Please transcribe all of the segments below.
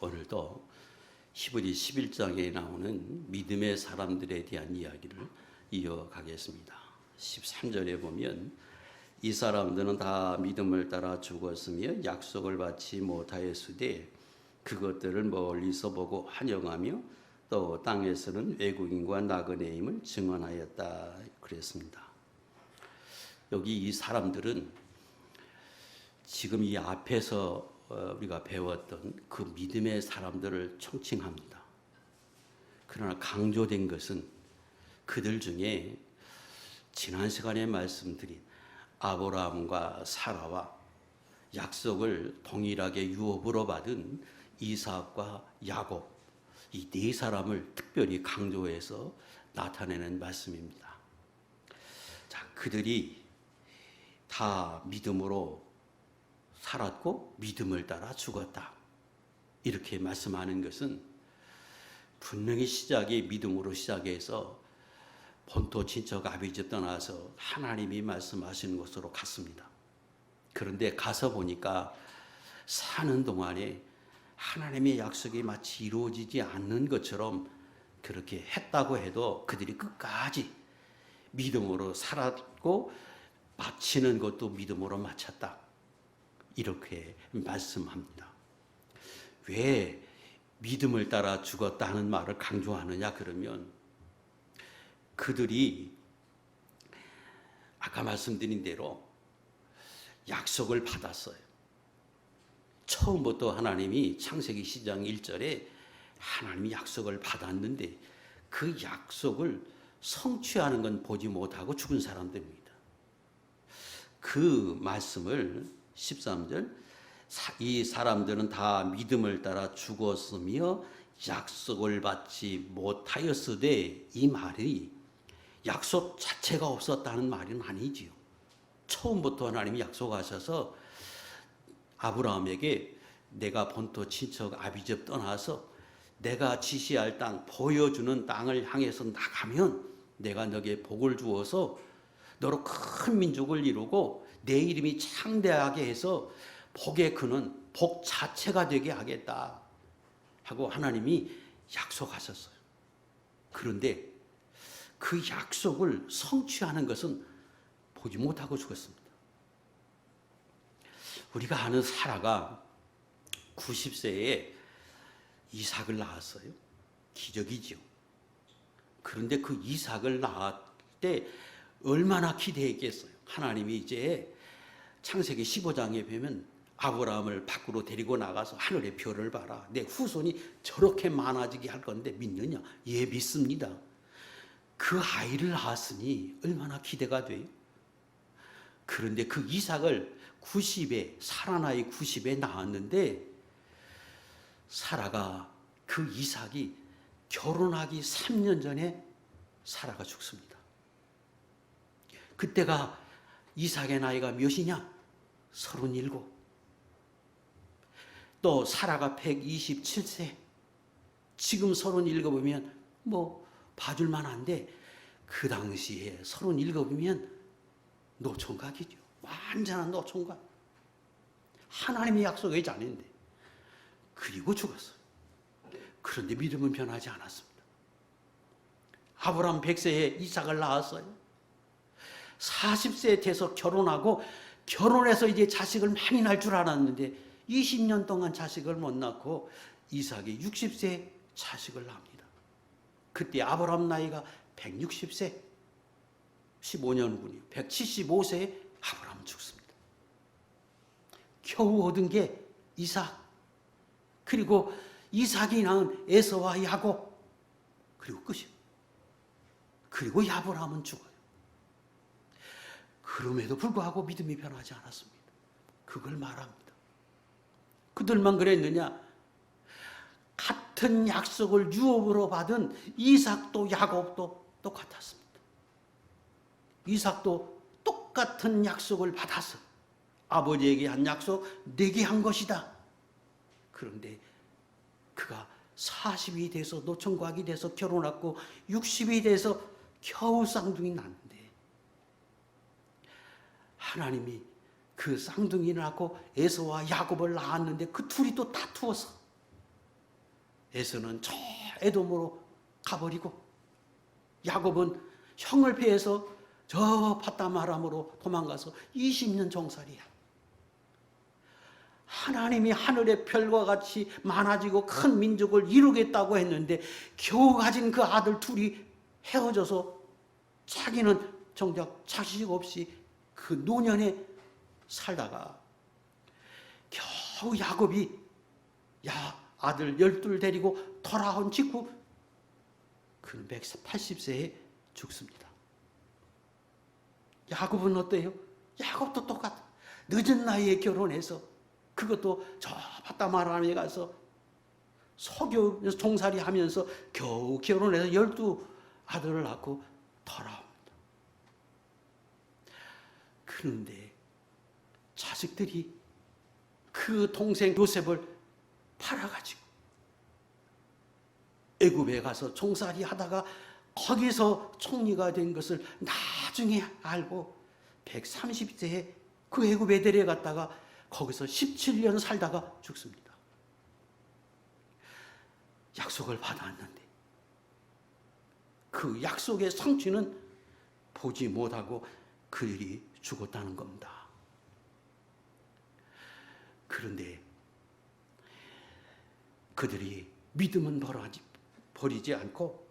오늘도 히브리 11장에 나오는 믿음의 사람들에 대한 이야기를 이어가겠습니다. 13절에 보면 이 사람들은 다 믿음을 따라 죽었으며 약속을 받지 못하였으되 그것들을 멀리서 보고 환영하며 또 땅에서는 외국인과 나그네임을 증언하였다 그랬습니다. 여기 이 사람들은 지금 이 앞에서 우리가 배웠던 그 믿음의 사람들을 총칭합니다. 그러나 강조된 것은 그들 중에 지난 시간에 말씀드린 아브라함과 사라와 약속을 동일하게 유업으로 받은 이삭과 야곱, 이 네 사람을 특별히 강조해서 나타내는 말씀입니다. 자, 그들이 다 믿음으로 살았고 믿음을 따라 죽었다. 이렇게 말씀하는 것은 분명히 시작이 믿음으로 시작해서 본토 친척 아비집 떠나서 하나님이 말씀하시는 것으로 갔습니다. 그런데 가서 보니까 사는 동안에 하나님의 약속이 마치 이루어지지 않는 것처럼 그렇게 했다고 해도 그들이 끝까지 믿음으로 살았고 마치는 것도 믿음으로 마쳤다. 이렇게 말씀합니다. 왜 믿음을 따라 죽었다는 말을 강조하느냐 그러면 그들이 아까 말씀드린 대로 약속을 받았어요. 처음부터 하나님이 창세기 10장 1절에 하나님이 약속을 받았는데 그 약속을 성취하는 건 보지 못하고 죽은 사람들입니다. 그 말씀을 13절 이 사람들은 다 믿음을 따라 죽었으며 약속을 받지 못하였으되 이 말이 약속 자체가 없었다는 말은 아니지요. 처음부터 하나님이 약속하셔서 아브라함에게 내가 본토 친척 아비집 떠나서 내가 지시할 땅 보여주는 땅을 향해서 나가면 내가 너에게 복을 주어서 너로 큰 민족을 이루고 내 이름이 창대하게 해서 복의 근원, 복 자체가 되게 하겠다 하고 하나님이 약속하셨어요. 그런데 그 약속을 성취하는 것은 보지 못하고 죽었습니다. 우리가 아는 사라가 90세에 이삭을 낳았어요. 기적이죠. 그런데 그 이삭을 낳을 때 얼마나 기대했겠어요. 하나님이 이제 창세기 15장에 보면 아브라함을 밖으로 데리고 나가서 하늘의 별을 봐라. 내 후손이 저렇게 많아지게 할 건데 믿느냐? 예, 믿습니다. 그 아이를 낳았으니 얼마나 기대가 돼요. 그런데 그 이삭을 90에 사라 나이 90에 낳았는데 사라가 그 이삭이 결혼하기 3년 전에 사라가 죽습니다. 그때가 이삭의 나이가 몇이냐? 37. 또 사라가 127세. 지금 37이면 뭐 봐줄만 한데 그 당시에 37이면 노총각이죠. 완전한 노총각. 하나님의 약속이 아닌데. 그리고 죽었어요. 그런데 믿음은 변하지 않았습니다. 아브라함 100세에 이삭을 낳았어요. 40세 돼서 결혼하고 결혼해서 이제 자식을 많이 낳을 줄 알았는데 20년 동안 자식을 못 낳고 이삭이 60세에 자식을 낳습니다. 그때 아브라함 나이가 160세, 15년 후군요. 175세에 아브라함은 죽습니다. 겨우 얻은 게 이삭, 그리고 이삭이 낳은 에서와 야곱, 그리고 끝이요. 그리고 아브라함은 죽어요. 그럼에도 불구하고 믿음이 변하지 않았습니다. 그걸 말합니다. 그들만 그랬느냐? 같은 약속을 유업으로 받은 이삭도 야곱도 똑같았습니다. 이삭도 똑같은 약속을 받아서 아버지에게 한 약속 내게 한 것이다. 그런데 그가 40이 돼서 노총각이 돼서 결혼하고 60이 돼서 겨우 쌍둥이 낳는데 하나님이 그 쌍둥이를 낳고 에서와 야곱을 낳았는데 그 둘이 또 다투어서 에서는 저 에돔으로 가버리고 야곱은 형을 피해서 저 파다마람으로 도망가서 20년 종살이야. 하나님이 하늘의 별과 같이 많아지고 큰 민족을 이루겠다고 했는데 겨우 가진 그 아들 둘이 헤어져서 자기는 정작 자식 없이 그 노년에 살다가 겨우 야곱이 아들 12 데리고 돌아온 직후 그는 180세에 죽습니다. 야곱은 어때요? 야곱도 똑같아. 늦은 나이에 결혼해서 그것도 저 바다마람에 가서 소교 종살이 하면서 겨우 결혼해서 12 아들을 낳고 돌아옵니다. 그런데 자식들이 그 동생 요셉을 팔아가지고 애굽에 가서 종살이 하다가 거기서 총리가 된 것을 나중에 알고 130세에 그 애굽에 데려갔다가 거기서 17년 살다가 죽습니다. 약속을 받았는데 그 약속의 성취는 보지 못하고 그들이 죽었다는 겁니다. 그런데 그들이 믿음은 버리지 않고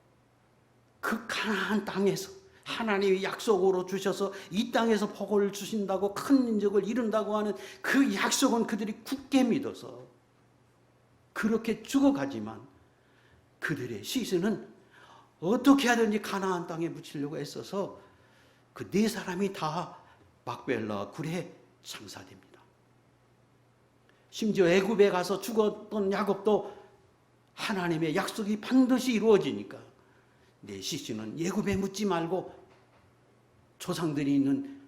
그 가나안 땅에서 하나님이 약속으로 주셔서 이 땅에서 복을 주신다고 큰 민족을 이룬다고 하는 그 약속은 그들이 굳게 믿어서 그렇게 죽어가지만 그들의 시신은 어떻게 하든지 가나안 땅에 묻히려고 애써서 그 4사람이 다 막벨라 굴에 장사됩니다. 심지어 애굽에 가서 죽었던 야곱도 하나님의 약속이 반드시 이루어지니까 내 시신은 애굽에 묻지 말고 조상들이 있는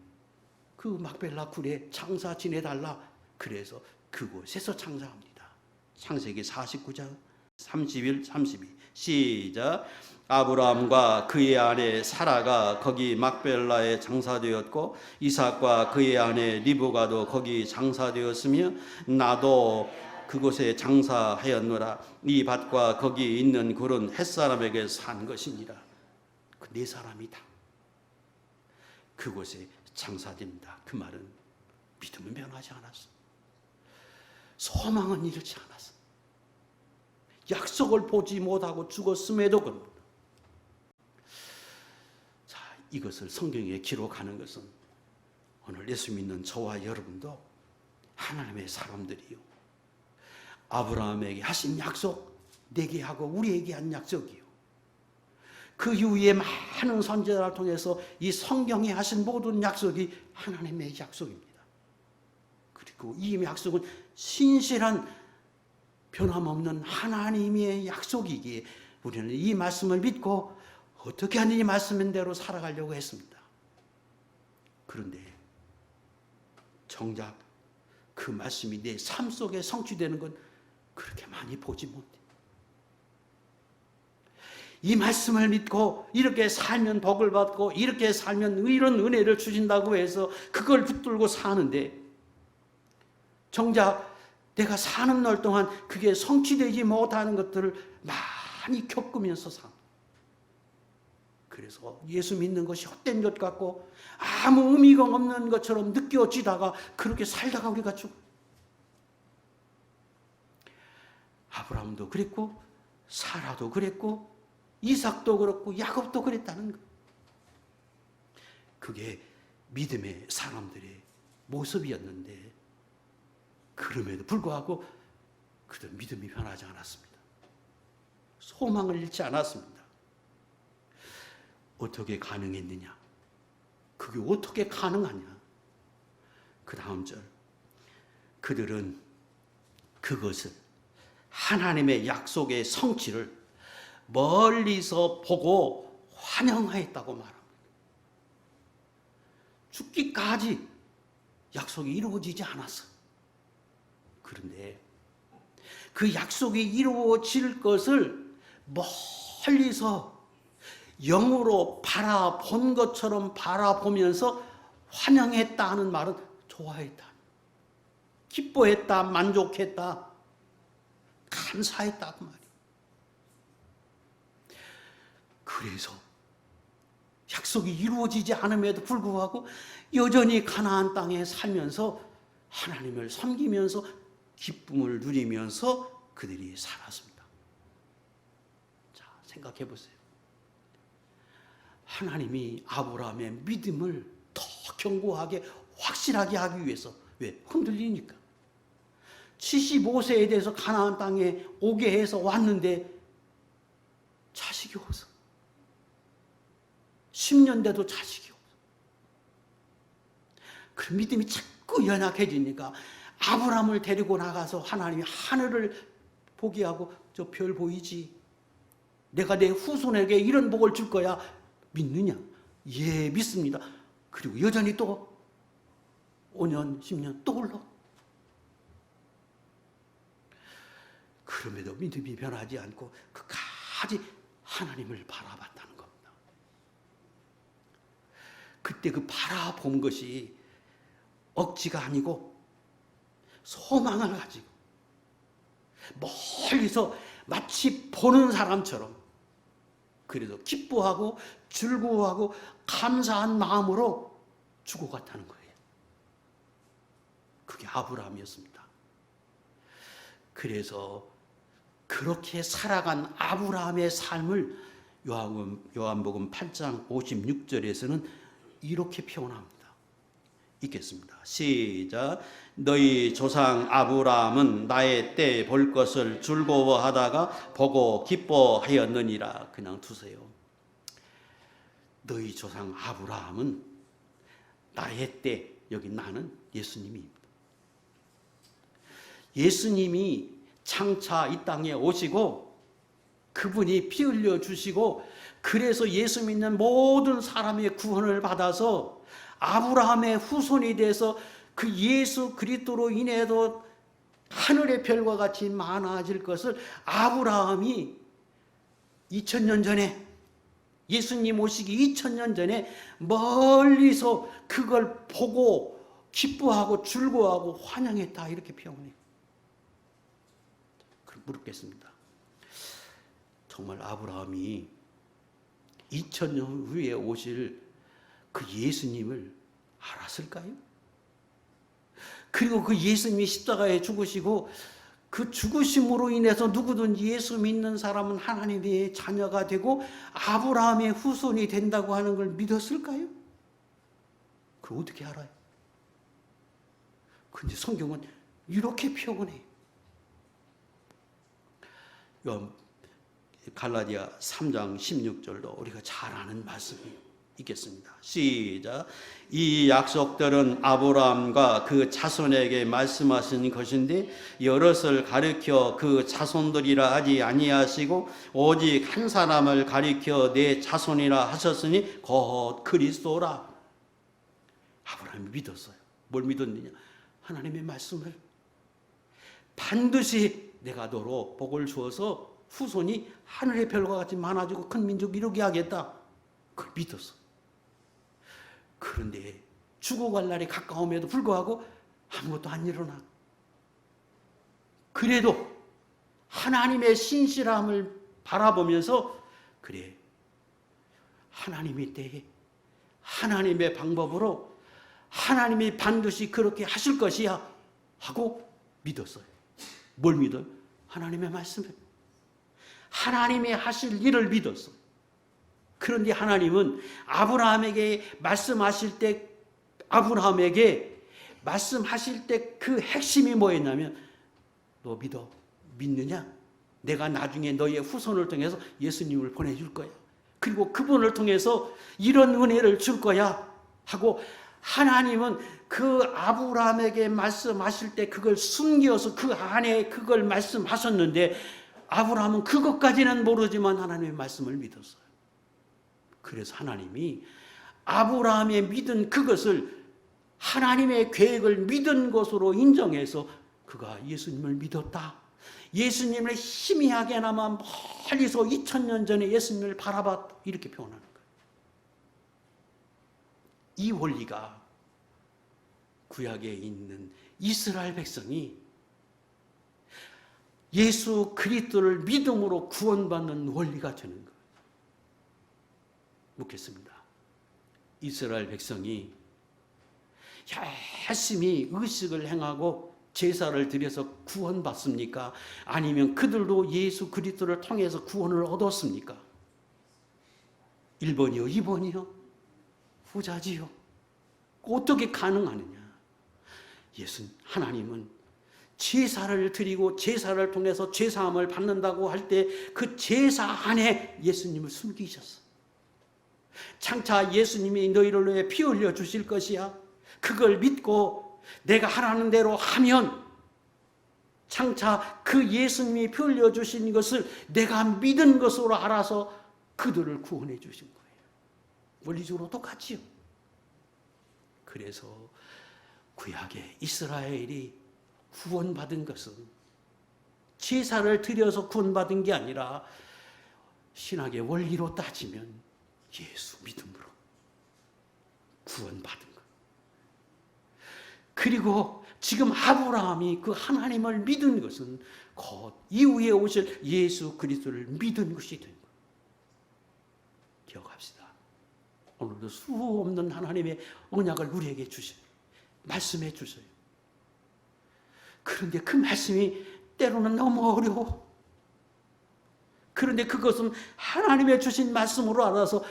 그 막벨라 굴에 장사 지내달라. 그래서 그곳에서 장사합니다. 창세기 49장 31, 32 시작. 아브라함과 그의 아내 사라가 거기 막벨라에 장사되었고 이삭과 그의 아내 리브가도 거기 장사되었으며 나도 그곳에 장사하였노라. 이 밭과 거기 있는 굴은 햇사람에게 산 것이니라. 그 4사람이 다 그곳에 장사됩니다. 그 말은 믿음은 변하지 않았어. 소망은 잃지 않았어. 약속을 보지 못하고 죽었음에도 그럽니다. 자, 이것을 성경에 기록하는 것은 오늘 예수 믿는 저와 여러분도 하나님의 사람들이요, 아브라함에게 하신 약속, 내게 하고 우리에게 한 약속이요, 그 이후에 많은 선지자를 통해서 이 성경에 하신 모든 약속이 하나님의 약속입니다. 그리고 이 약속은 신실한 변함없는 하나님의 약속이기에 우리는 이 말씀을 믿고 어떻게 하는 이 말씀대로 살아가려고 했습니다. 그런데 정작 그 말씀이 내 삶 속에 성취되는 건 그렇게 많이 보지 못해. 이 말씀을 믿고 이렇게 살면 복을 받고 이렇게 살면 이런 은혜를 주신다고 해서 그걸 붙들고 사는데 정작 내가 사는 날 동안 그게 성취되지 못하는 것들을 많이 겪으면서 삽니다. 그래서 예수 믿는 것이 헛된 것 같고 아무 의미가 없는 것처럼 느껴지다가 그렇게 살다가 우리가 죽어요. 아브라함도 그랬고 사라도 그랬고 이삭도 그렇고 야곱도 그랬다는 거예요. 그게 믿음의 사람들의 모습이었는데 그럼에도 불구하고 그들 믿음이 변하지 않았습니다. 소망을 잃지 않았습니다. 어떻게 가능했느냐? 그게 어떻게 가능하냐? 그 다음 절, 그들은 그것을 하나님의 약속의 성취를 멀리서 보고 환영하였다고 말합니다. 죽기까지 약속이 이루어지지 않았어. 그런데 그 약속이 이루어질 것을 멀리서 영으로 바라본 것처럼 바라보면서 환영했다 하는 말은 좋아했다, 기뻐했다, 만족했다, 감사했다 그 말이에요. 그래서 약속이 이루어지지 않음에도 불구하고 여전히 가나안 땅에 살면서 하나님을 섬기면서 기쁨을 누리면서 그들이 살았습니다. 자, 생각해 보세요. 하나님이 아브라함의 믿음을 더 견고하게 확실하게 하기 위해서, 왜? 흔들리니까. 75세에 대해서 가나안 땅에 오게 해서 왔는데 자식이 없어. 10년 돼도 자식이 없어. 그 믿음이 자꾸 연약해지니까 아브라함을 데리고 나가서 하나님이 하늘을 보게 하고, 저 별 보이지? 내가 내 후손에게 이런 복을 줄 거야. 믿느냐? 예, 믿습니다. 그리고 여전히 또 5년, 10년 또 올라. 그럼에도 믿음이 변하지 않고 끝까지 하나님을 바라봤다는 겁니다. 그때 그 바라본 것이 억지가 아니고 소망을 가지고 멀리서 마치 보는 사람처럼, 그래도 기뻐하고 즐거워하고 감사한 마음으로 죽어갔다는 거예요. 그게 아브라함이었습니다. 그래서 그렇게 살아간 아브라함의 삶을 요한복음 8장 56절에서는 이렇게 표현합니다. 읽겠습니다. 시작. 너희 조상 아브라함은 나의 때 볼 것을 즐거워하다가 보고 기뻐하였느니라. 그냥 두세요. 너희 조상 아브라함은 나의 때, 여기 나는 예수님입니다. 예수님이 장차 이 땅에 오시고 그분이 피 흘려 주시고, 그래서 예수 믿는 모든 사람의 구원을 받아서 아브라함의 후손이 돼서 그 예수 그리스도로 인해서 하늘의 별과 같이 많아질 것을 아브라함이 2000년 전에, 예수님 오시기 2000년 전에 멀리서 그걸 보고 기뻐하고 즐거워하고 환영했다, 이렇게 표현해요. 그럼 물었겠습니다. 정말 아브라함이 2000년 후에 오실 그 예수님을 알았을까요? 그리고 그 예수님이 십자가에 죽으시고 그 죽으심으로 인해서 누구든 예수 믿는 사람은 하나님의 자녀가 되고 아브라함의 후손이 된다고 하는 걸 믿었을까요? 그걸 어떻게 알아요? 근데 성경은 이렇게 표현해요. 갈라디아 3장 16절도 우리가 잘 아는 말씀이에요. 읽겠습니다. 시작. 이 약속들은 아브라함과 그 자손에게 말씀하신 것인데 여럿을 가리켜 그 자손들이라 하지 아니하시고 오직 한 사람을 가리켜 내 자손이라 하셨으니 곧 그리스도라. 아브라함이 믿었어요. 뭘 믿었느냐? 하나님의 말씀을. 반드시 내가 너로 복을 주어서 후손이 하늘의 별과 같이 많아지고 큰 민족 이루게 하겠다. 그걸 믿었어. 그런데 죽어갈 날이 가까움에도 불구하고 아무것도 안 일어나. 그래도 하나님의 신실함을 바라보면서, 그래, 하나님의 때에 하나님의 방법으로 하나님이 반드시 그렇게 하실 것이야 하고 믿었어요. 뭘 믿어요? 하나님의 말씀을. 하나님이 하실 일을 믿었어. 그런데 하나님은 아브라함에게 말씀하실 때 그 핵심이 뭐였냐면, 너 믿느냐? 내가 나중에 너의 후손을 통해서 예수님을 보내줄 거야. 그리고 그분을 통해서 이런 은혜를 줄 거야 하고, 하나님은 그 아브라함에게 말씀하실 때 그걸 숨겨서 그 안에 그걸 말씀하셨는데, 아브라함은 그것까지는 모르지만 하나님의 말씀을 믿었어요. 그래서 하나님이 아브라함의 믿은 그것을 하나님의 계획을 믿은 것으로 인정해서 그가 예수님을 믿었다. 예수님을 희미하게나마 멀리서 2000년 전에 예수님을 바라봤다. 이렇게 표현하는 거예요. 이 원리가 구약에 있는 이스라엘 백성이 예수 그리스도를 믿음으로 구원받는 원리가 되는 거예요. 묻겠습니다. 이스라엘 백성이 열심히 의식을 행하고 제사를 드려서 구원받습니까? 아니면 그들도 예수 그리스도를 통해서 구원을 얻었습니까? 1번이요? 2번이요? 후자지요. 어떻게 가능하느냐? 하나님은 제사를 드리고 제사를 통해서 죄사함을 받는다고 할 때 그 제사 안에 예수님을 숨기셨어. 장차 예수님이 너희를 위해 피 흘려 주실 것이야. 그걸 믿고 내가 하라는 대로 하면 장차 그 예수님이 피 흘려 주신 것을 내가 믿은 것으로 알아서 그들을 구원해 주신 거예요. 원리적으로 똑같지요. 그래서 구약의 이스라엘이 구원받은 것은 제사를 드려서 구원받은 게 아니라 신학의 원리로 따지면 예수 믿음으로 구원받은 것. 그리고 지금 아브라함이 그 하나님을 믿은 것은 곧 이후에 오실 예수 그리스도를 믿은 것이 된 것. 기억합시다. 오늘도 수 없는 하나님의 언약을 우리에게 주셔요. 말씀해 주세요. 그런데 그 말씀이 때로는 너무 어려워. 그런데 그것은 하나님의 주신 말씀으로 알아서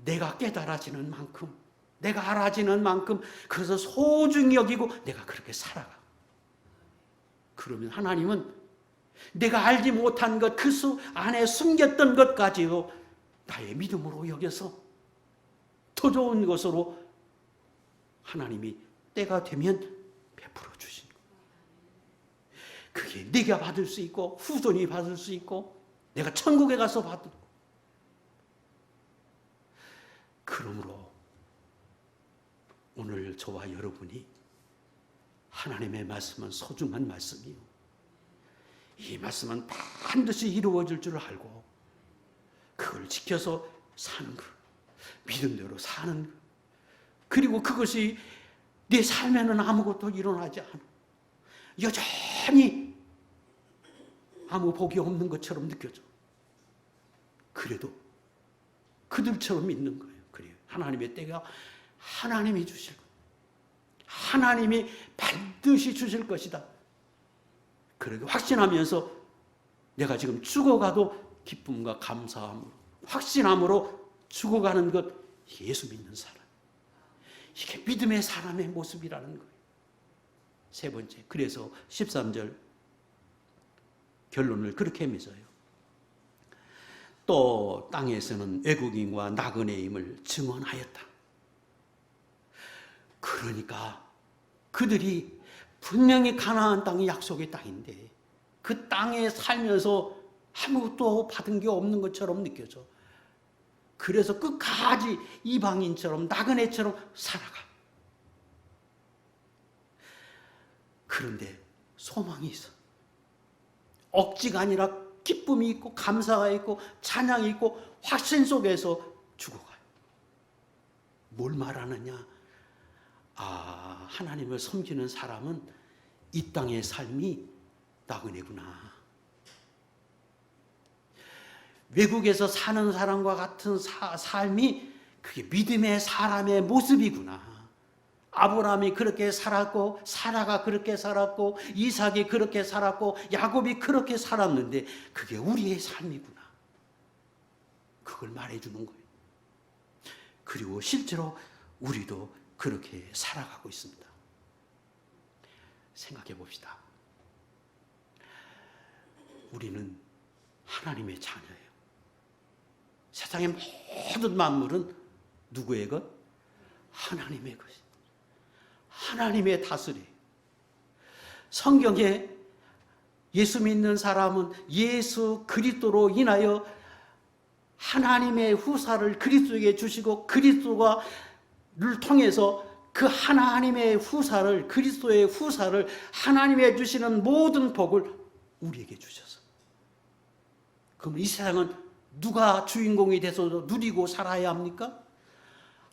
내가 깨달아지는 만큼, 내가 알아지는 만큼 그래서 소중히 여기고 내가 그렇게 살아가. 그러면 하나님은 내가 알지 못한 것, 그 안에 숨겼던 것까지도 나의 믿음으로 여겨서 더 좋은 것으로 하나님이 때가 되면 베풀어 주신 거예요. 그게 네가 받을 수 있고 후손이 받을 수 있고 내가 천국에 가서 받을. 그러므로 오늘 저와 여러분이 하나님의 말씀은 소중한 말씀이요. 이 말씀은 반드시 이루어질 줄 알고 그걸 지켜서 사는 것, 믿음대로 사는 것, 그리고 그것이 내 삶에는 아무것도 일어나지 않아. 여전히 아무 복이 없는 것처럼 느껴져. 그래도 그들처럼 믿는 거예요. 그래요. 하나님의 때가 하나님이 주실 거예요. 하나님이 반드시 주실 것이다. 그렇게 확신하면서 내가 지금 죽어가도 기쁨과 감사함으로, 확신함으로 죽어가는 것, 예수 믿는 사람. 이게 믿음의 사람의 모습이라는 거예요. 세 번째, 그래서 13절 결론을 그렇게 맺어요. 또 땅에서는 외국인과 나그네임을 증언하였다. 그러니까 그들이 분명히 가나안 땅이 약속의 땅인데 그 땅에 살면서 아무것도 받은 게 없는 것처럼 느껴져. 그래서 끝까지 이방인처럼 나그네처럼 살아가. 그런데 소망이 있어. 억지가 아니라 기쁨이 있고 감사가 있고 찬양이 있고 확신 속에서 죽어가요. 뭘 말하느냐? 하나님을 섬기는 사람은 이 땅의 삶이 나그네구나. 외국에서 사는 사람과 같은 삶이 그게 믿음의 사람의 모습이구나. 아브라함이 그렇게 살았고 사라가 그렇게 살았고 이삭이 그렇게 살았고 야곱이 그렇게 살았는데 그게 우리의 삶이구나. 그걸 말해주는 거예요. 그리고 실제로 우리도 그렇게 살아가고 있습니다. 생각해 봅시다. 우리는 하나님의 자녀예요. 세상의 모든 만물은 누구의 것? 하나님의 것이. 하나님의 다스림. 성경에 예수 믿는 사람은 예수 그리스도로 인하여 하나님의 후사를 그리스도에게 주시고 그리스도를 통해서 그 하나님의 후사를, 그리스도의 후사를 하나님의 주시는 모든 복을 우리에게 주셔서. 그럼 이 세상은 누가 주인공이 돼서 누리고 살아야 합니까?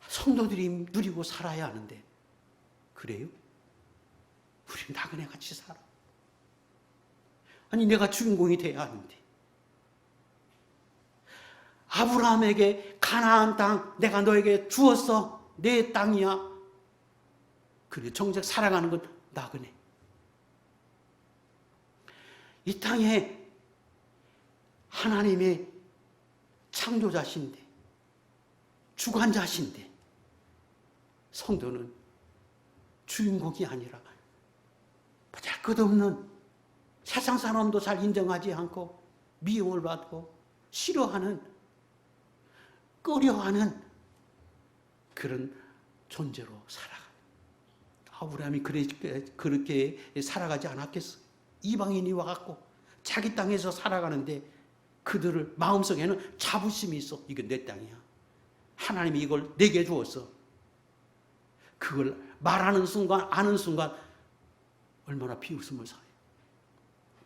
성도들이 누리고 살아야 하는데 그래요? 우리 나그네 같이 살아. 아니 내가 주인공이 돼야 하는데 아브라함에게 가나안 땅 내가 너에게 주었어. 내 땅이야. 그래 정작 살아가는 건 나그네. 이 땅에 하나님의 창조자신데 주관자신데 성도는 주인공이 아니라 보잘것없는 세상 사람도 잘 인정하지 않고 미움을 받고 싫어하는 꺼려하는 그런 존재로 살아가. 아브라함이 그렇게 살아가지 않았겠어. 이방인이 와갖고 자기 땅에서 살아가는데 그들을 마음속에는 자부심이 있어. 이건 내 땅이야. 하나님이 이걸 내게 주었어. 그걸 말하는 순간 아는 순간 얼마나 비웃음을 사요.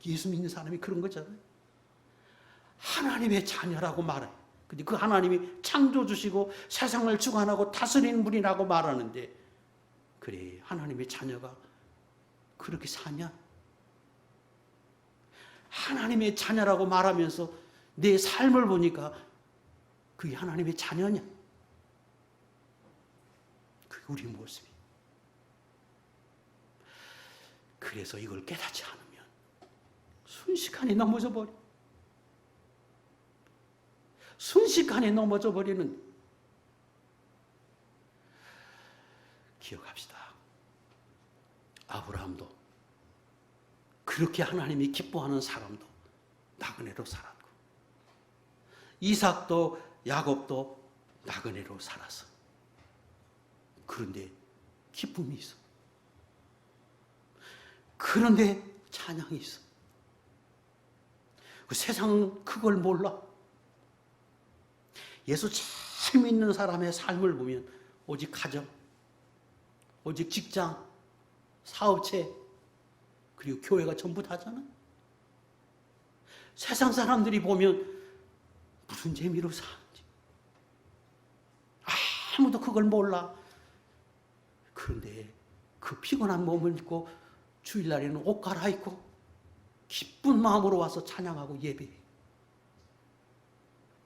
예수 믿는 사람이 그런 거잖아요. 하나님의 자녀라고 말해요. 근데 그 하나님이 창조주시고 세상을 주관하고 다스리는 분이라고 말하는데 그래 하나님의 자녀가 그렇게 사냐? 하나님의 자녀라고 말하면서 내 삶을 보니까 그게 하나님의 자녀냐? 그게 우리 모습이. 그래서 이걸 깨닫지 않으면 순식간에 넘어져 버려. 순식간에 넘어져 버리는. 기억합시다. 아브라함도 그렇게 하나님이 기뻐하는 사람도 나그네로 살았고 이삭도 야곱도 나그네로 살았어. 그런데 기쁨이 있어. 그런데 찬양이 있어. 그 세상은 그걸 몰라. 예수 잘 믿는 사람의 삶을 보면 오직 가정, 오직 직장, 사업체, 그리고 교회가 전부 다잖아. 세상 사람들이 보면 무슨 재미로 사는지 아무도 그걸 몰라. 그런데 그 피곤한 몸을 입고 주일날에는 옷 갈아입고 기쁜 마음으로 와서 찬양하고 예배해.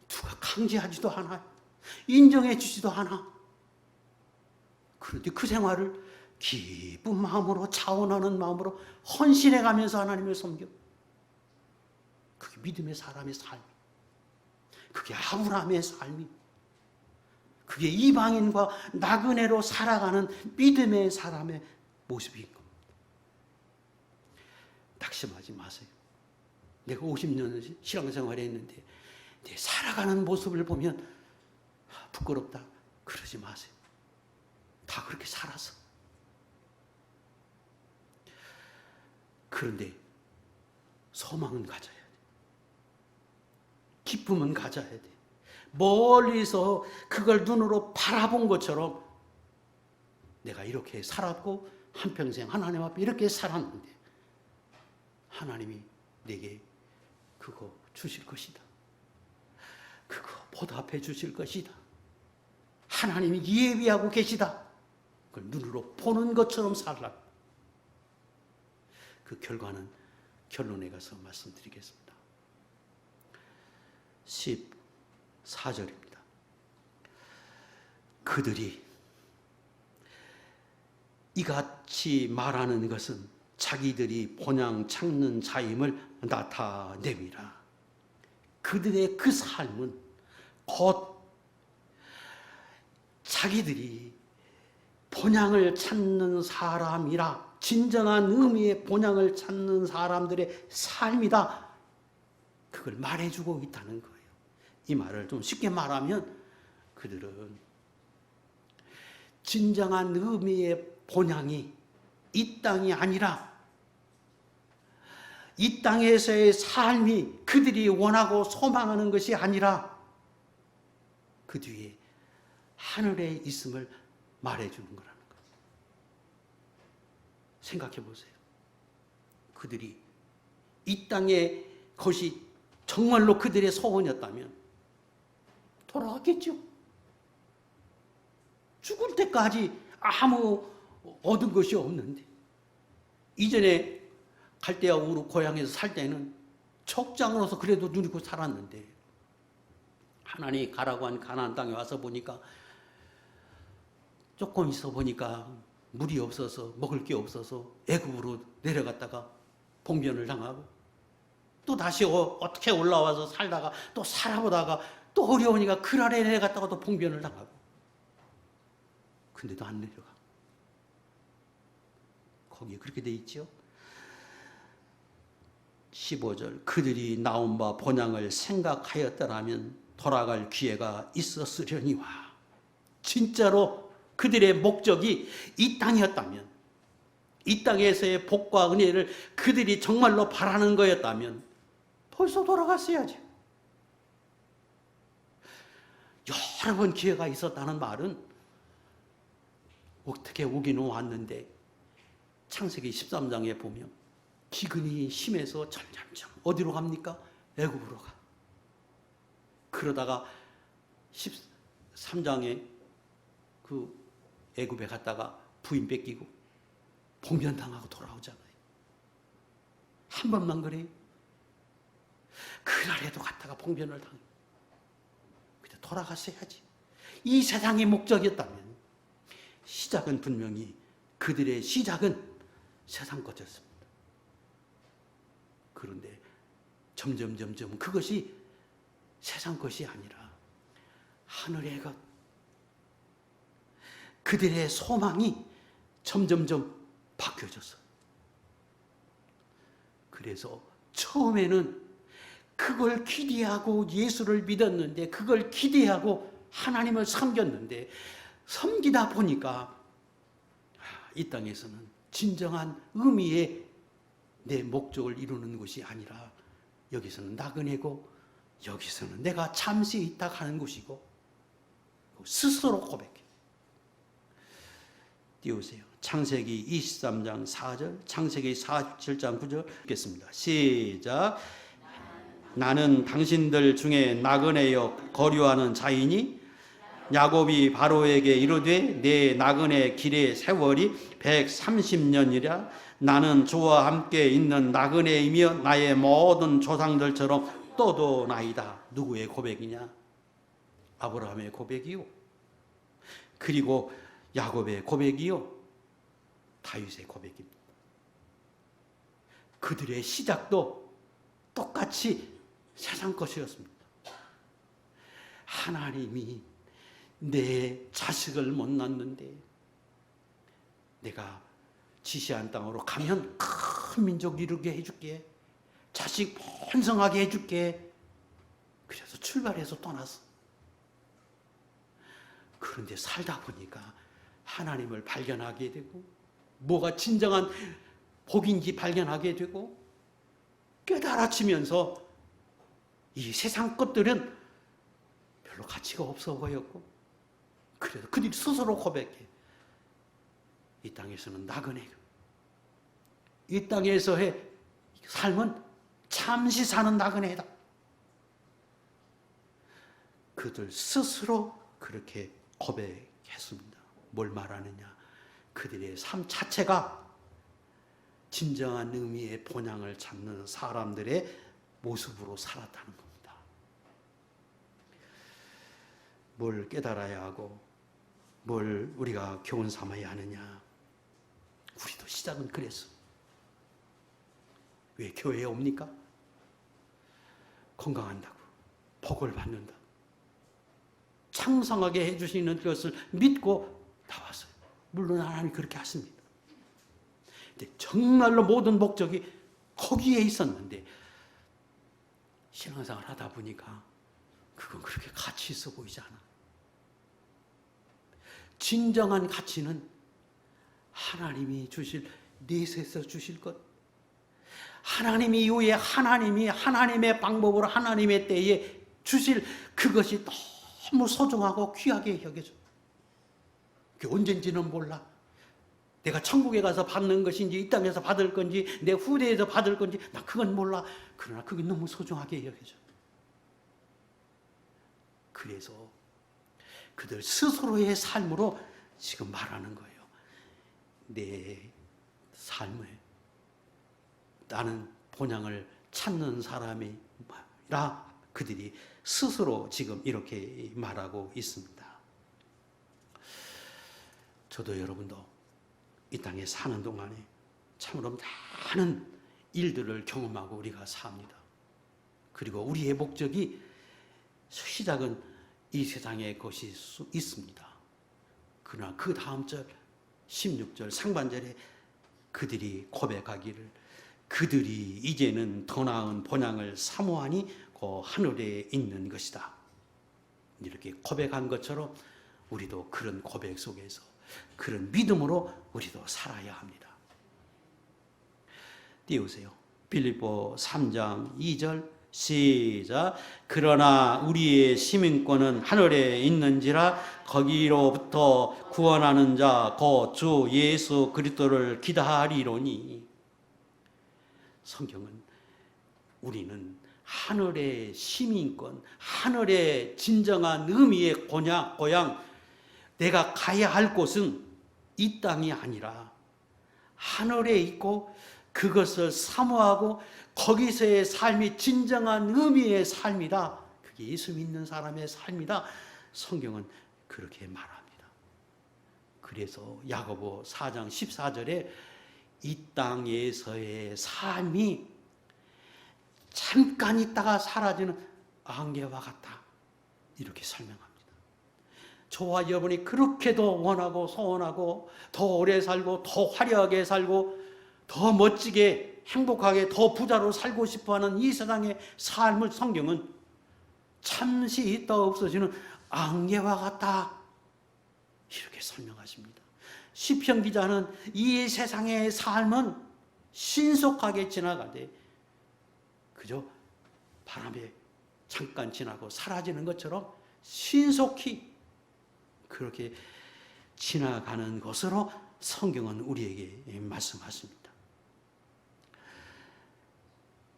누가 강제하지도 않아. 인정해 주지도 않아. 그런데 그 생활을 기쁜 마음으로 차원하는 마음으로 헌신해 가면서 하나님을 섬겨. 그게 믿음의 사람의 삶이. 그게 아브라함의 삶이. 그게 이방인과 나그네로 살아가는 믿음의 사람의 모습인 겁니다. 낙심하지 마세요. 내가 50년 신앙생활을 했는데 내 살아가는 모습을 보면 부끄럽다. 그러지 마세요. 다 그렇게 살아서. 그런데 소망은 가져야 돼. 기쁨은 가져야 돼. 멀리서 그걸 눈으로 바라본 것처럼 내가 이렇게 살았고 한평생 하나님 앞에 이렇게 살았는데 하나님이 내게 그거 주실 것이다. 그거 보답해 주실 것이다. 하나님이 예비하고 계시다. 그걸 눈으로 보는 것처럼 살라. 그 결과는 결론에 가서 말씀드리겠습니다. 14절입니다. 그들이 이같이 말하는 것은 자기들이 본향 찾는 자임을 나타냅니다. 그들의 그 삶은 곧 자기들이 본향을 찾는 사람이라, 진정한 의미의 본향을 찾는 사람들의 삶이다. 그걸 말해주고 있다는 거예요. 이 말을 좀 쉽게 말하면 그들은 진정한 의미의 본향이 이 땅이 아니라 이 땅에서의 삶이 그들이 원하고 소망하는 것이 아니라 그 뒤에 하늘에 있음을 말해주는 거라는 거예요. 생각해 보세요. 그들이 이 땅의 것이 정말로 그들의 소원이었다면 돌아왔겠죠. 죽을 때까지 아무 얻은 것이 없는데, 이전에 갈대아 우르 고향에서 살 때는 척장으로서 그래도 누리고 살았는데 하나님이 가라고 한 가나안 땅에 와서 보니까 조금 있어 보니까 물이 없어서 먹을 게 없어서 애굽으로 내려갔다가 봉변을 당하고 또 다시 어떻게 올라와서 살다가 또 살아보다가 또 어려우니까 그날에 내려갔다가 또 봉변을 당하고 근데도 안 내려가. 거기에 그렇게 돼 있죠. 15절 그들이 나온 바 본향을 생각하였더라면 돌아갈 기회가 있었으려니와. 진짜로 그들의 목적이 이 땅이었다면, 이 땅에서의 복과 은혜를 그들이 정말로 바라는 거였다면 벌써 돌아갔어야지. 여러 번 기회가 있었다는 말은 어떻게 오기는 왔는데 창세기 13장에 보면 기근이 심해서 점점점 어디로 갑니까? 애굽으로 가. 그러다가 13장에 그 애굽에 갔다가 부인 뺏기고 봉변당하고 돌아오잖아요. 한 번만 그래요. 그날에도 갔다가 봉변을 당해. 근데 돌아갔어야지. 이 세상의 목적이었다면 시작은 분명히 그들의 시작은 세상 것이었습니다. 그런데 점점 그것이 세상 것이 아니라 하늘의 것, 그들의 소망이 점점 바뀌어졌어요. 그래서 처음에는 그걸 기대하고 예수를 믿었는데, 그걸 기대하고 하나님을 섬겼는데, 섬기다 보니까 이 땅에서는 진정한 의미의 내 목적을 이루는 것이 아니라 여기서는 나그네고 여기서는 내가 잠시 있다 가는 곳이고 스스로 고백해. 띄우세요. 창세기 23장 4절, 창세기 47장 9절 읽겠습니다. 시작. 나는 당신들 중에 나그네여 거류하는 자이니 야곱이 바로에게 이르되 내 나그네 길의 세월이 130년이라. 나는 주와 함께 있는 나그네이며 나의 모든 조상들처럼 또도 나이다. 누구의 고백이냐? 아브라함의 고백이요, 그리고 야곱의 고백이요, 다윗의 고백입니다. 그들의 시작도 똑같이 세상 것이었습니다. 하나님이 내 자식을 못 낳는데 내가 지시한 땅으로 가면 큰 민족 이루게 해줄게, 자식 번성하게 해줄게. 그래서 출발해서 떠났어. 그런데 살다 보니까 하나님을 발견하게 되고 뭐가 진정한 복인지 발견하게 되고 깨달아지면서 이 세상 것들은 별로 가치가 없어 보였고, 그래서 그들이 스스로 고백해. 이 땅에서는 나그네, 이 땅에서의 삶은 잠시 사는 나그네다. 그들 스스로 그렇게 고백했습니다. 뭘 말하느냐? 그들의 삶 자체가 진정한 의미의 본향을 찾는 사람들의 모습으로 살았다는 겁니다. 뭘 깨달아야 하고 뭘 우리가 교훈 삼아야 하느냐? 우리도 시작은 그랬어. 왜 교회에 옵니까? 건강한다고, 복을 받는다, 창성하게 해주시는 것을 믿고 나왔어요. 물론 하나님이 그렇게 하십니다. 근데 정말로 모든 목적이 거기에 있었는데 신앙생활 하다 보니까 그건 그렇게 가치 있어 보이지 않아. 진정한 가치는 하나님이 주실, 내세에서 주실 것, 하나님이 이후에 하나님이 하나님의 방법으로 하나님의 때에 주실 그것이 너무 소중하고 귀하게 여겨져. 그게 언젠지는 몰라. 내가 천국에 가서 받는 것인지 이 땅에서 받을 건지 내 후대에서 받을 건지 나 그건 몰라. 그러나 그게 너무 소중하게 여겨져. 그래서 그들 스스로의 삶으로 지금 말하는 거예요. 내 삶을 나는 본향을 찾는 사람이라 그들이 스스로 지금 이렇게 말하고 있습니다. 저도 여러분도 이 땅에 사는 동안에 참으로 많은 일들을 경험하고 우리가 삽니다. 그리고 우리의 목적이 시작은 이 세상의 것일 수 있습니다. 그러나 그 다음 절 16절 상반절에 그들이 고백하기를 그들이 이제는 더 나은 본향을 사모하니 그 하늘에 있는 것이다. 이렇게 고백한 것처럼 우리도 그런 고백 속에서 그런 믿음으로 우리도 살아야 합니다. 띄우세요. 빌립보 3장 2절 시작. 그러나 우리의 시민권은 하늘에 있는지라 거기로부터 구원하는 자 곧 주 예수 그리스도를 기다리로니. 성경은 우리는 하늘의 시민권, 하늘의 진정한 의미의 고향, 내가 가야 할 곳은 이 땅이 아니라 하늘에 있고 그것을 사모하고 거기서의 삶이 진정한 의미의 삶이다. 그게 예수 믿는 사람의 삶이다. 성경은 그렇게 말합니다. 그래서 야고보 4장 14절에 이 땅에서의 삶이 잠깐 있다가 사라지는 안개와 같다. 이렇게 설명합니다. 저와 여러분이 그렇게도 원하고 소원하고 더 오래 살고 더 화려하게 살고 더 멋지게 행복하게 더 부자로 살고 싶어하는 이 세상의 삶을 성경은 잠시 있다 없어지는 안개와 같다. 이렇게 설명하십니다. 시편 기자는 이 세상의 삶은 신속하게 지나가되 그저 바람에 잠깐 지나고 사라지는 것처럼 신속히 그렇게 지나가는 것으로 성경은 우리에게 말씀하십니다.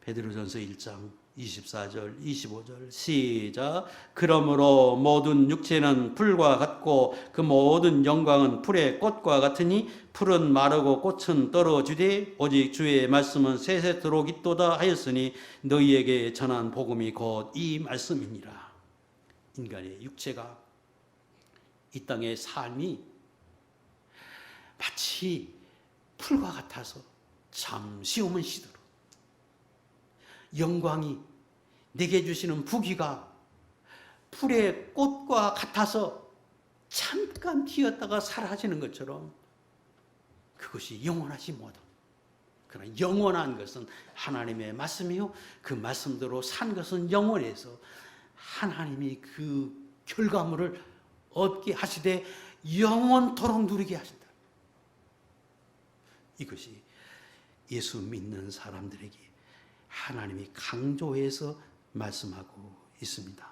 베드로전서 1장 24절 25절 시작. 그러므로 모든 육체는 풀과 같고 그 모든 영광은 풀의 꽃과 같으니 풀은 마르고 꽃은 떨어지되 오직 주의 말씀은 세세토록 있도다 하였으니 너희에게 전한 복음이 곧 이 말씀이니라. 인간의 육체가 이 땅의 삶이 마치 풀과 같아서 잠시 오면 시들어. 영광이 내게 주시는 부귀가 풀의 꽃과 같아서 잠깐 피었다가 사라지는 것처럼 그것이 영원하지 못하다. 그러나 영원한 것은 하나님의 말씀이요 그 말씀대로 산 것은 영원해서 하나님이 그 결과물을 얻게 하시되 영원토록 누리게 하신다. 이것이 예수 믿는 사람들에게 하나님이 강조해서 말씀하고 있습니다.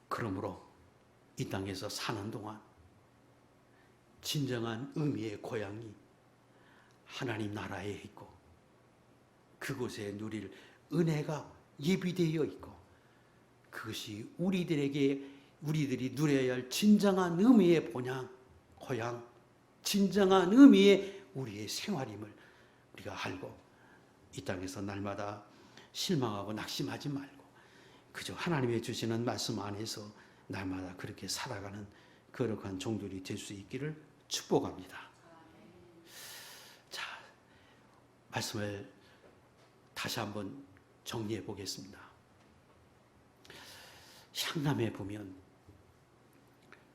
그러므로 이 땅에서 사는 동안 진정한 의미의 고향이 하나님 나라에 있고 그곳에 누릴 은혜가 예비되어 있고 그것이 우리들이 누려야 할 진정한 의미의 본향, 고향, 진정한 의미의 우리의 생활임을 우리가 알고 이 땅에서 날마다 실망하고 낙심하지 말고 그저 하나님의 주시는 말씀 안에서 날마다 그렇게 살아가는 거룩한 종들이 될 수 있기를 축복합니다. 자, 말씀을 다시 한번 정리해 보겠습니다. 향남에 보면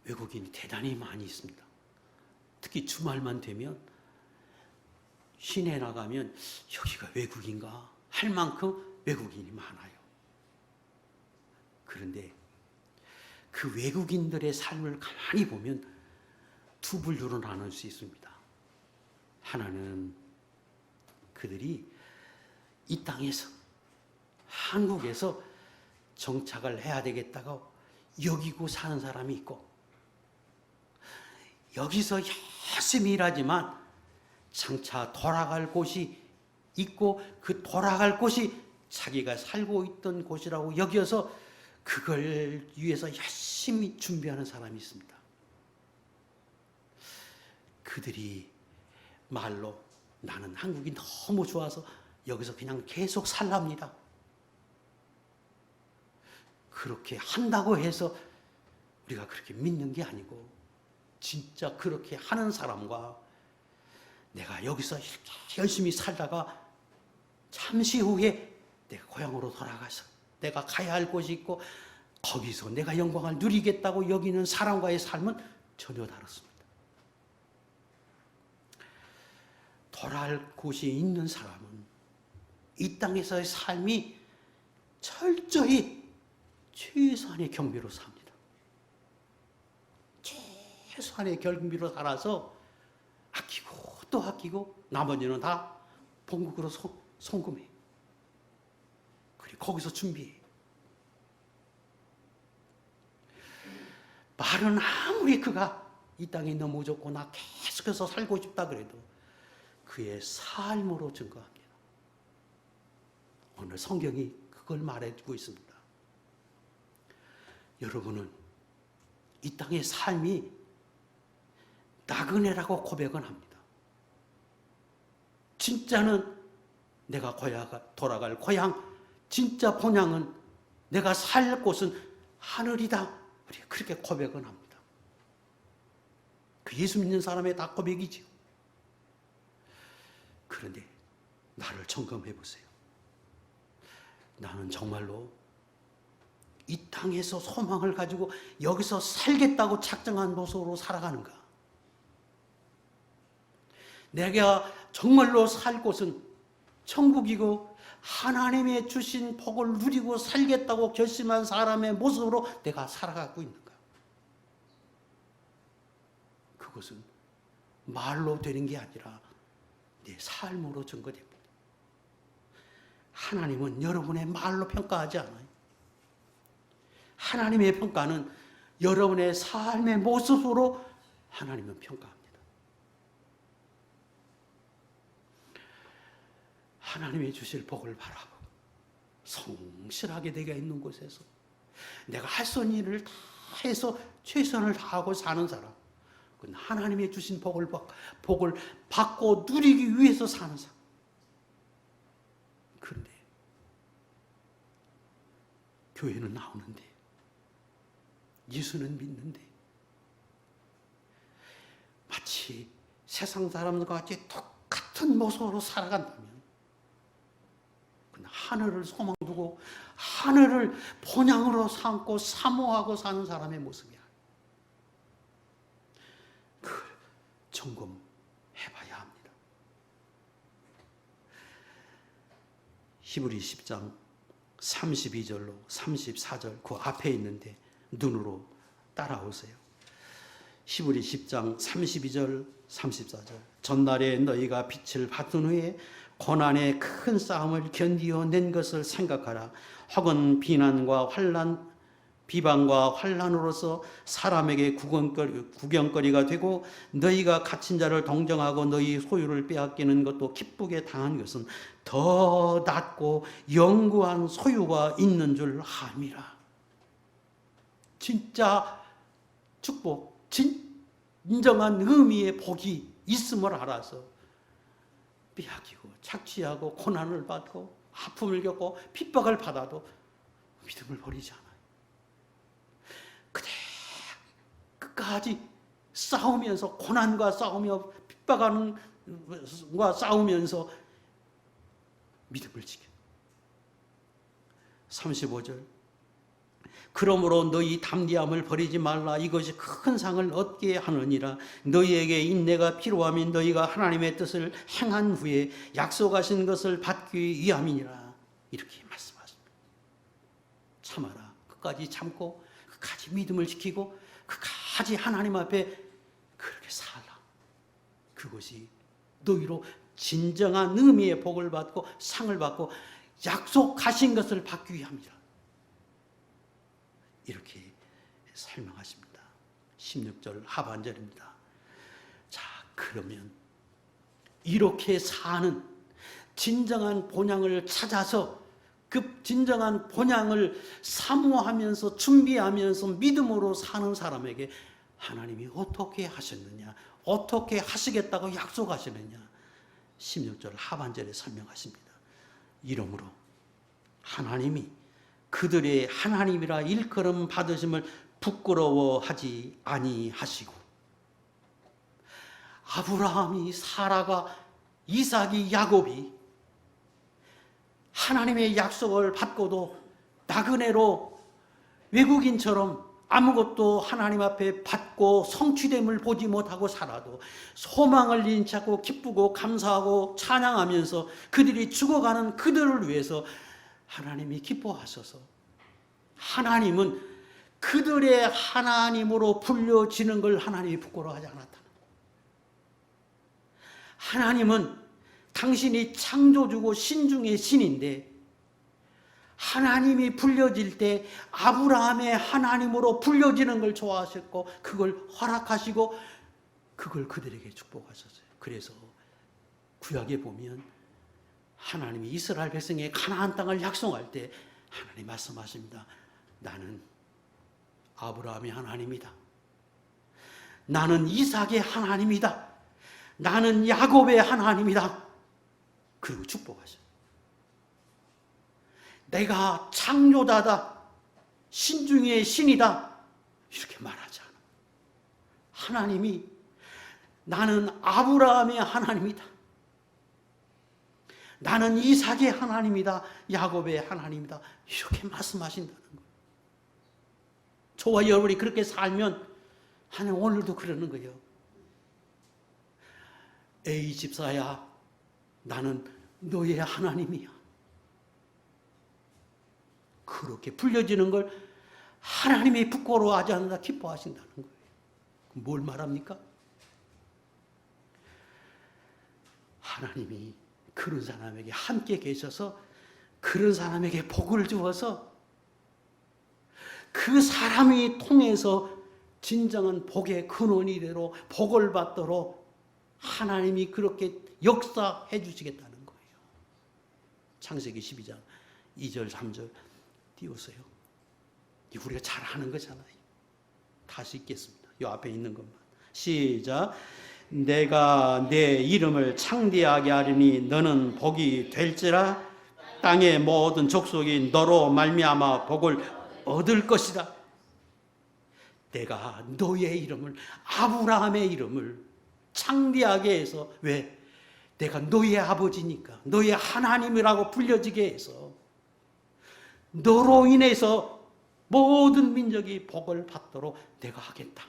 외국인이 대단히 많이 있습니다. 특히 주말만 되면 시내 나가면 여기가 외국인가 할 만큼 외국인이 많아요. 그런데 그 외국인들의 삶을 가만히 보면 두 분류로 나눌 수 있습니다. 하나는 그들이 이 땅에서 한국에서 정착을 해야 되겠다고 여기고 사는 사람이 있고 여기서 열심히 일하지만 장차 돌아갈 곳이 있고 그 돌아갈 곳이 자기가 살고 있던 곳이라고 여겨서 그걸 위해서 열심히 준비하는 사람이 있습니다. 그들이 말로 나는 한국이 너무 좋아서 여기서 그냥 계속 살랍니다. 그렇게 한다고 해서 우리가 그렇게 믿는 게 아니고, 진짜 그렇게 하는 사람과 내가 여기서 이렇게 열심히 살다가 잠시 후에 내가 고향으로 돌아가서 내가 가야 할 곳이 있고 거기서 내가 영광을 누리겠다고 여기는 사람과의 삶은 전혀 다릅니다. 돌아갈 곳이 있는 사람은 이 땅에서의 삶이 철저히 최소한의 경비로 삽니다. 최소한의 경비로 살아서 아끼고 또 아끼고 나머지는 다 본국으로 송금해. 그리고 거기서 준비해. 말은 아무리 그가 이 땅에 너무 좋고 나 계속해서 살고 싶다 그래도 그의 삶으로 증거합니다. 오늘 성경이 그걸 말해주고 있습니다. 여러분은 이 땅의 삶이 나그네라고 고백은 합니다. 진짜는 내가 돌아갈 고향, 진짜 본향은 내가 살 곳은 하늘이다. 우리 그렇게 고백은 합니다. 그 예수 믿는 사람의 다 고백이지요. 그런데 나를 점검해 보세요. 나는 정말로 이 땅에서 소망을 가지고 여기서 살겠다고 작정한 모습으로 살아가는가? 내가 정말로 살 곳은 천국이고 하나님의 주신 복을 누리고 살겠다고 결심한 사람의 모습으로 내가 살아가고 있는가? 그것은 말로 되는 게 아니라 내 삶으로 증거됩니다. 하나님은 여러분의 말로 평가하지 않아요. 하나님의 평가는 여러분의 삶의 모습으로 하나님은 평가합니다. 하나님의 주실 복을 바라고 성실하게 내가 있는 곳에서 내가 할 수 있는 일을 다 해서 최선을 다하고 사는 사람, 그건 하나님의 주신 복을 받고 누리기 위해서 사는 사람. 그런데 교회는 나오는데 예수는 믿는데 마치 세상 사람들과 같이 똑같은 모습으로 살아간다면 하늘을 소망 두고 하늘을 본향으로 삼고 사모하고 사는 사람의 모습이야. 그걸 점검해봐야 합니다. 히브리 10장 32절로 34절 그 앞에 있는데 눈으로 따라오세요. 히브리 10장 32절 34절 전날에 너희가 빛을 받은 후에 고난의 큰 싸움을 견디어낸 것을 생각하라. 혹은 비난과 환난, 비방과 환난으로서 사람에게 구경거리가 되고 너희가 갇힌 자를 동정하고 너희 소유를 빼앗기는 것도 기쁘게 당한 것은 더 낫고 영구한 소유가 있는 줄 함이라. 진짜 축복, 진정한 의미의 복이 있음을 알아서 빼앗기고 착취하고 고난을 받고 아픔을 겪고 핍박을 받아도 믿음을 버리지 않아요. 끝까지 싸우면서 고난과 싸우며 핍박과 싸우면서 믿음을 지켜. 35절 그러므로 너희 담대함을 버리지 말라. 이것이 큰 상을 얻게 하느니라. 너희에게 인내가 필요하면 너희가 하나님의 뜻을 행한 후에 약속하신 것을 받기 위함이니라. 이렇게 말씀하십니다. 참아라. 끝까지 참고 끝까지 믿음을 지키고 끝까지 하나님 앞에 그렇게 살라. 그것이 너희로 진정한 의미의 복을 받고 상을 받고 약속하신 것을 받기 위함이라. 이렇게 설명하십니다. 16절 하반절입니다. 자, 그러면 이렇게 사는 진정한 본향을 찾아서 그 진정한 본향을 사모하면서 준비하면서 믿음으로 사는 사람에게 하나님이 어떻게 하셨느냐, 어떻게 하시겠다고 약속하시느냐 16절 하반절에 설명하십니다. 이러므로 하나님이 그들의 하나님이라 일컬음 받으심을 부끄러워하지 아니하시고 아브라함이, 사라가, 이삭이, 야곱이 하나님의 약속을 받고도 나그네로 외국인처럼 아무것도 하나님 앞에 받고 성취됨을 보지 못하고 살아도 소망을 인치하고 기쁘고 감사하고 찬양하면서 그들이 죽어가는 그들을 위해서 하나님이 기뻐하셔서 하나님은 그들의 하나님으로 불려지는 걸 하나님이 부끄러워하지 않았다. 하나님은 당신이 창조주고 신중의 신인데 하나님이 불려질 때 아브라함의 하나님으로 불려지는 걸 좋아하셨고 그걸 허락하시고 그걸 그들에게 축복하셨어요. 그래서 구약에 보면 하나님이 이스라엘 백성의 가나안 땅을 약속할 때 하나님 말씀하십니다. 나는 아브라함의 하나님이다. 나는 이삭의 하나님이다. 나는 야곱의 하나님이다. 그리고 축복하셔요. 내가 창조자다. 신중의 신이다. 이렇게 말하지 않아. 하나님이 나는 아브라함의 하나님이다. 나는 이삭의 하나님이다. 야곱의 하나님이다. 이렇게 말씀하신다는 거예요. 저와 여러분이 그렇게 살면 하나님 오늘도 그러는 거예요. 에이 집사야, 나는 너의 하나님이야. 그렇게 불려지는 걸 하나님이 부끄러워하지 않는다, 기뻐하신다는 거예요. 뭘 말합니까? 하나님이 그런 사람에게 함께 계셔서 그런 사람에게 복을 주어서 그 사람이 통해서 진정한 복의 근원이 되도록 복을 받도록 하나님이 그렇게 역사해 주시겠다는 거예요. 창세기 12장 2절 3절 띄우세요. 우리가 잘 아는 거잖아요. 다시 읽겠습니다. 이 앞에 있는 것만. 시작. 내가 내 이름을 창대하게 하리니 너는 복이 될지라. 땅의 모든 족속이 너로 말미암아 복을 얻을 것이다. 내가 너의 이름을, 아브라함의 이름을 창대하게 해서, 왜? 내가 너의 아버지니까, 너의 하나님이라고 불려지게 해서 너로 인해서 모든 민족이 복을 받도록 내가 하겠다.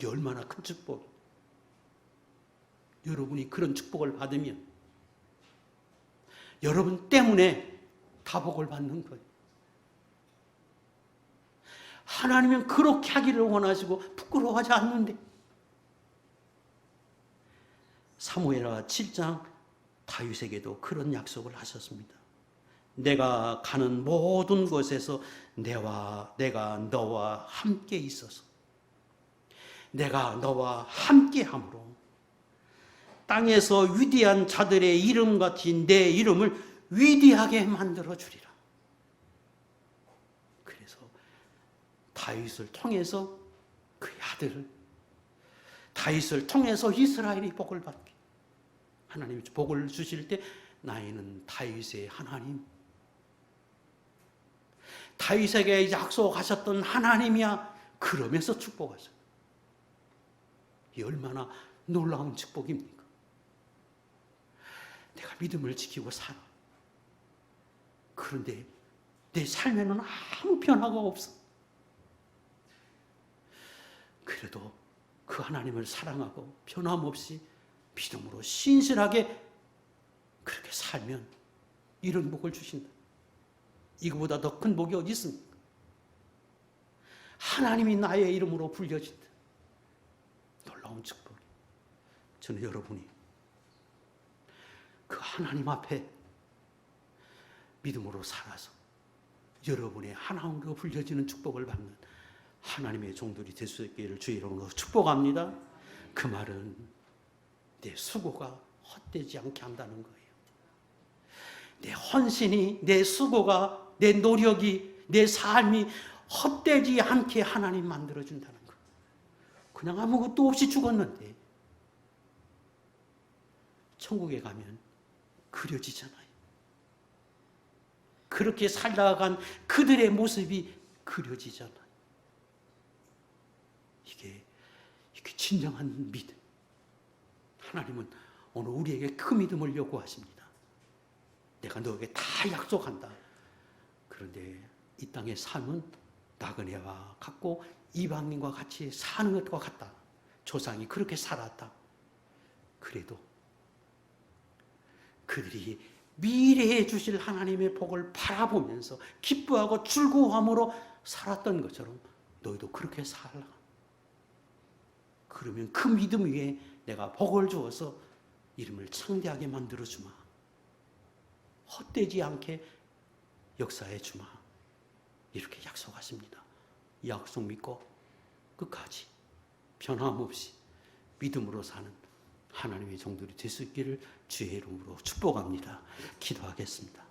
얼마나 큰 축복. 여러분이 그런 축복을 받으면 여러분 때문에 다 복을 받는 거예요. 하나님은 그렇게 하기를 원하시고 부끄러워하지 않는데, 사무엘하 7장 다윗에게도 그런 약속을 하셨습니다. 내가 가는 모든 곳에서 내가 너와 함께 있어서 내가 너와 함께 함으로 땅에서 위대한 자들의 이름같이 내 이름을 위대하게 만들어 주리라. 그래서 다윗을 통해서 그의 아들을, 다윗을 통해서 이스라엘이 복을 받게, 하나님이 복을 주실 때 나이는 다윗의 하나님, 다윗에게 약속하셨던 하나님이야. 그러면서 축복하셔요. 이 얼마나 놀라운 축복입니까? 내가 믿음을 지키고 살아. 그런데 내 삶에는 아무 변화가 없어. 그래도 그 하나님을 사랑하고 변함없이 믿음으로 신실하게 그렇게 살면 이런 복을 주신다. 이거보다 더 큰 복이 어디 있습니까? 하나님이 나의 이름으로 불려진다. 놀라운 축복. 저는 여러분이 그 하나님 앞에 믿음으로 살아서 여러분의 하나님으로 불려지는 축복을 받는 하나님의 종들이 될 수 있기를 주의 이름으로 축복합니다. 그 말은 내 수고가 헛되지 않게 한다는 거예요. 내 헌신이, 내 수고가, 내 노력이, 내 삶이 헛되지 않게 하나님 만들어준다는 거예요. 그냥 아무것도 없이 죽었는데 천국에 가면 그려지잖아요. 그렇게 살다간 그들의 모습이 그려지잖아요. 이게 진정한 믿음. 하나님은 오늘 우리에게 그 믿음을 요구하십니다. 내가 너에게 다 약속한다. 그런데 이 땅의 삶은 나그네와 같고 이방인과 같이 사는 것과 같다. 조상이 그렇게 살았다. 그래도 그들이 미래에 주실 하나님의 복을 바라보면서 기뻐하고 즐거움으로 살았던 것처럼 너희도 그렇게 살라. 그러면 그 믿음 위에 내가 복을 주어서 이름을 창대하게 만들어주마. 헛되지 않게 역사해 주마. 이렇게 약속하십니다. 이 약속 믿고 끝까지 변함없이 믿음으로 사는 하나님의 종들이 될 수 있기를 주의 이름으로 축복합니다. 기도하겠습니다.